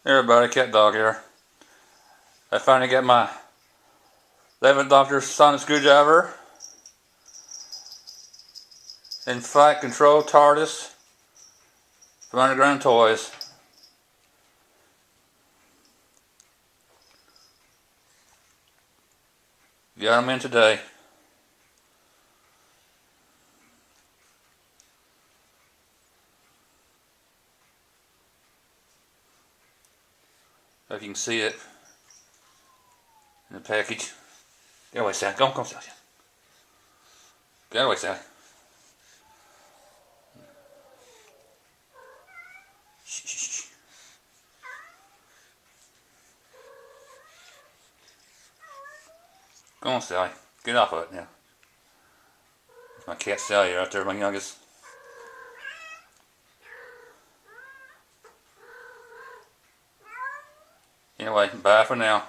Hey everybody, CatDog here. I finally got my 11th Doctor sonic screwdriver in flight control Tardis from Underground Toys. Got them in today. If you can see it in the package. Get away, Sally. Come, Sally. Get away, Sally. Shh, shh, shh. Come on, Sally. Get off of it now. My cat Sally out there, my youngest. Anyway, bye for now.